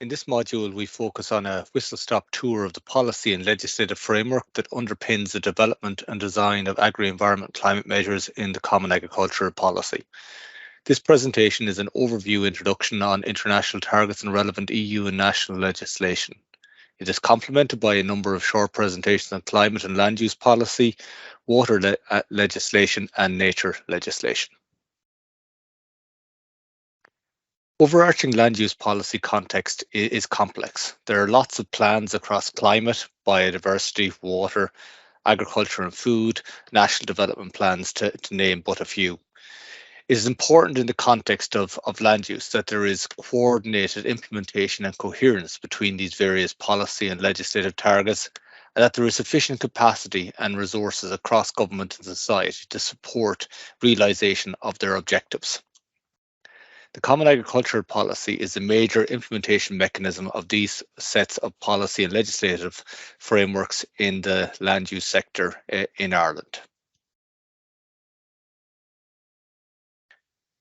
In this module, we focus on a whistle-stop tour of the policy and legislative framework that underpins the development and design of agri-environment climate measures in the Common Agricultural Policy. This presentation is an overview introduction on international targets and relevant EU and national legislation. It is complemented by a number of short presentations on climate and land use policy, water legislation, and nature legislation. Overarching land use policy context is complex. There are lots of plans across climate, biodiversity, water, agriculture and food, national development plans to name but a few. It is important in the context of land use that there is coordinated implementation and coherence between these various policy and legislative targets, and that there is sufficient capacity and resources across government and society to support realisation of their objectives. The Common Agricultural Policy is a major implementation mechanism of these sets of policy and legislative frameworks in the land use sector in Ireland.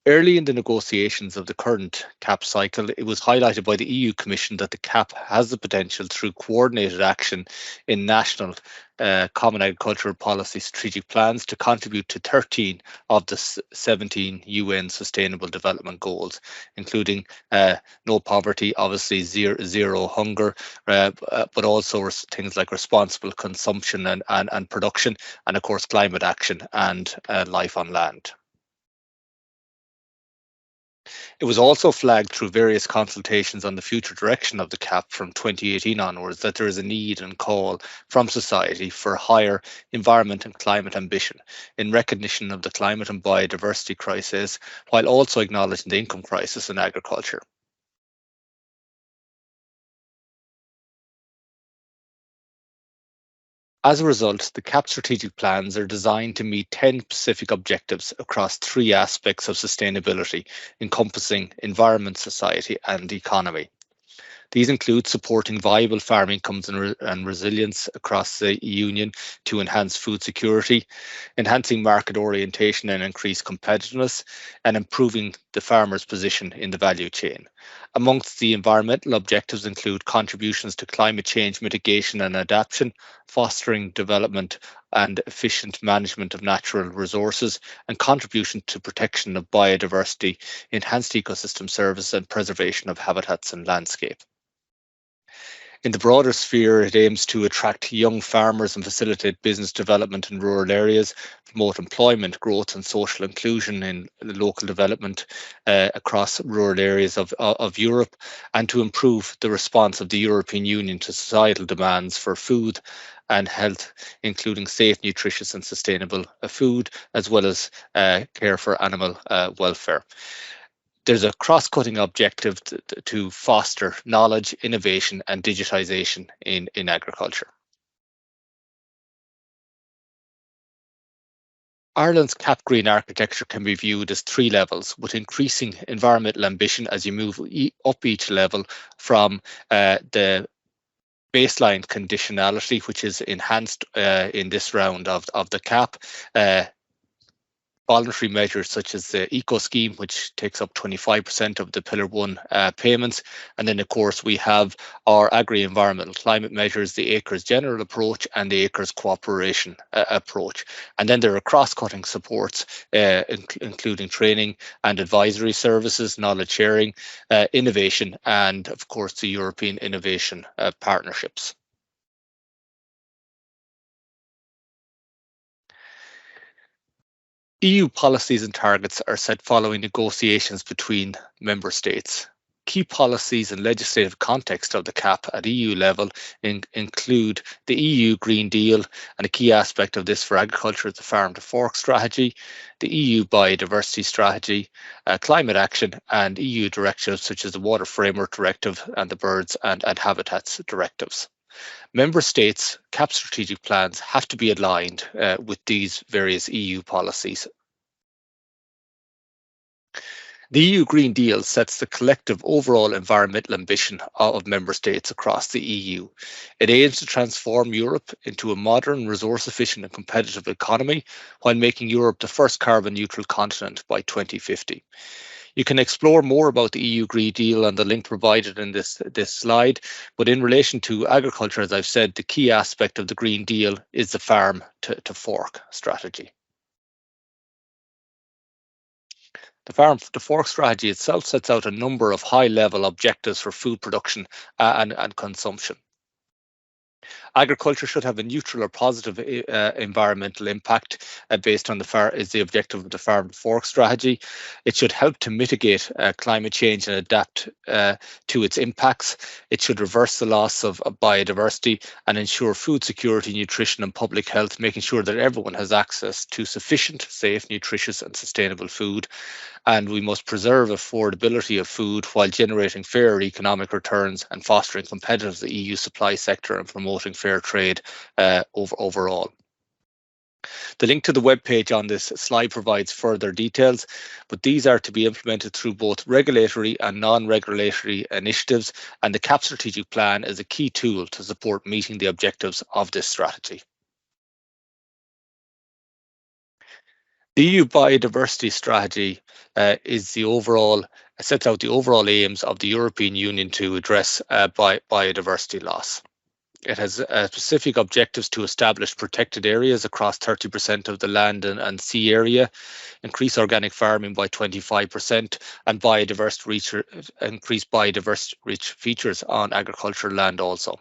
Early in the negotiations of the current CAP cycle, it was highlighted by the EU Commission that the CAP has the potential through coordinated action in national Common Agricultural Policy strategic plans to contribute to 13 of the 17 UN Sustainable Development Goals, including no poverty, obviously zero hunger, but also things like responsible consumption and production, and of course climate action and life on land. It was also flagged through various consultations on the future direction of the CAP from 2018 onwards that there is a need and call from society for higher environment and climate ambition in recognition of the climate and biodiversity crisis, while also acknowledging the income crisis in agriculture. As a result, the CAP strategic plans are designed to meet 10 specific objectives across 3 aspects of sustainability, encompassing environment, society, and economy. These include supporting viable farm incomes and resilience across the Union to enhance food security, enhancing market orientation and increase competitiveness, and improving the farmer's position in the value chain. Amongst the environmental objectives include contributions to climate change mitigation and adaptation, fostering development and efficient management of natural resources, and contribution to protection of biodiversity, enhanced ecosystem services, and preservation of habitats and landscape. In the broader sphere, it aims to attract young farmers and facilitate business development in rural areas, promote employment growth and social inclusion in local development across rural areas of Europe, and to improve the response of the European Union to societal demands for food and health, including safe, nutritious and sustainable food, as well as care for animal welfare. There's a cross-cutting objective to foster knowledge, innovation and digitization in agriculture. Ireland's CAP Green architecture can be viewed as 3 levels, with increasing environmental ambition as you move up each level from the baseline conditionality, which is enhanced in this round of the CAP, voluntary measures such as the eco scheme, which takes up 25% of the pillar 1 payments, and then of course we have our agri-environmental climate measures, the acres general approach and the acres cooperation approach. And then there are cross-cutting supports including training and advisory services, knowledge sharing, innovation, and of course the European innovation partnerships. EU policies and targets are set following negotiations between member states. Key policies and legislative context of the CAP at EU level include the EU Green Deal, and a key aspect of this for agriculture is the Farm to Fork strategy, the EU Biodiversity strategy, climate action, and EU directives such as the Water Framework Directive and the Birds and Habitats directives. Member states' CAP strategic plans have to be aligned with these various EU policies. The EU Green Deal sets the collective overall environmental ambition of member states across the EU. It aims to transform Europe into a modern, resource-efficient and competitive economy while making Europe the first carbon neutral continent by 2050. You can explore more about the EU Green Deal on the link provided in this slide. But in relation to agriculture, as I've said, the key aspect of the Green Deal is the farm to fork strategy. The farm to fork strategy itself sets out a number of high-level objectives for food production and consumption. Agriculture should have a neutral or positive environmental impact based on is the objective of the farm to fork strategy. It should help to mitigate climate change and adapt to its impacts. It should reverse the loss of biodiversity and ensure food security, nutrition and public health, making sure that everyone has access to sufficient, safe, nutritious and sustainable food. And we must preserve affordability of food while generating fair economic returns and fostering competitiveness of the EU supply sector and promoting fair trade overall. The link to the webpage on this slide provides further details, but these are to be implemented through both regulatory and non-regulatory initiatives, and the CAP strategic plan is a key tool to support meeting the objectives of this strategy. The EU biodiversity strategy sets out the overall aims of the European Union to address biodiversity loss. It has specific objectives to establish protected areas across 30% of the land and sea area, increase organic farming by 25%, and increase biodiverse features on agricultural land also.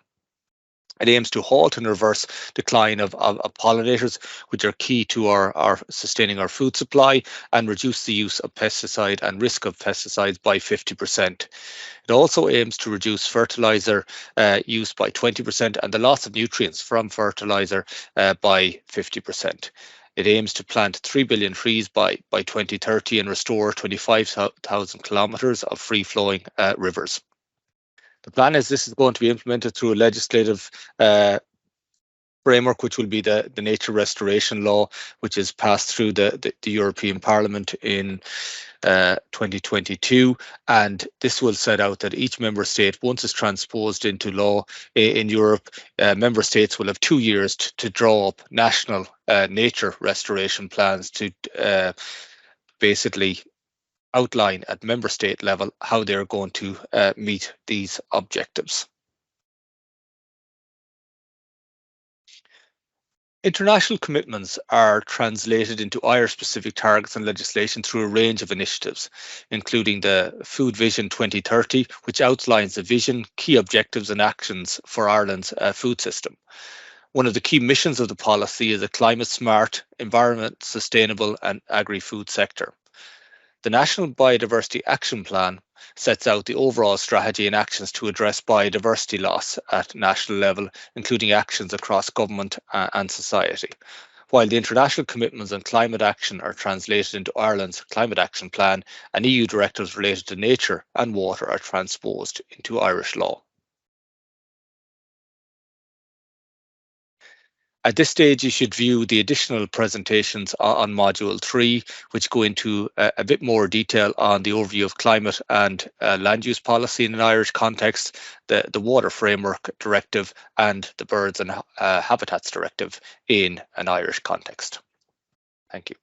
It aims to halt and reverse decline of pollinators, which are key to our sustaining our food supply, and reduce the use of pesticide and risk of pesticides by 50%. It also aims to reduce fertilizer use by 20% and the loss of nutrients from fertilizer by 50%. It aims to plant 3 billion trees by 2030 and restore 25,000 kilometers of free-flowing rivers. The plan is this is going to be implemented through a legislative framework, which will be the Nature Restoration Law, which is passed through the European Parliament in 2022. And this will set out that each member state, once it's transposed into law in Europe, member states will have 2 years to draw up national nature restoration plans to basically outline at member state level how they're going to meet these objectives. International commitments are translated into Irish-specific targets and legislation through a range of initiatives, including the Food Vision 2030, which outlines the vision, key objectives and actions for Ireland's food system. One of the key missions of the policy is a climate-smart, environment sustainable and agri-food sector. The National Biodiversity Action Plan sets out the overall strategy and actions to address biodiversity loss at national level, including actions across government and society. While the international commitments on climate action are translated into Ireland's Climate Action Plan, and EU directives related to nature and water are transposed into Irish law. At this stage, you should view the additional presentations on Module 3, which go into a bit more detail on the overview of climate and land use policy in an Irish context, the Water Framework Directive and the Birds and Habitats Directive in an Irish context. Thank you.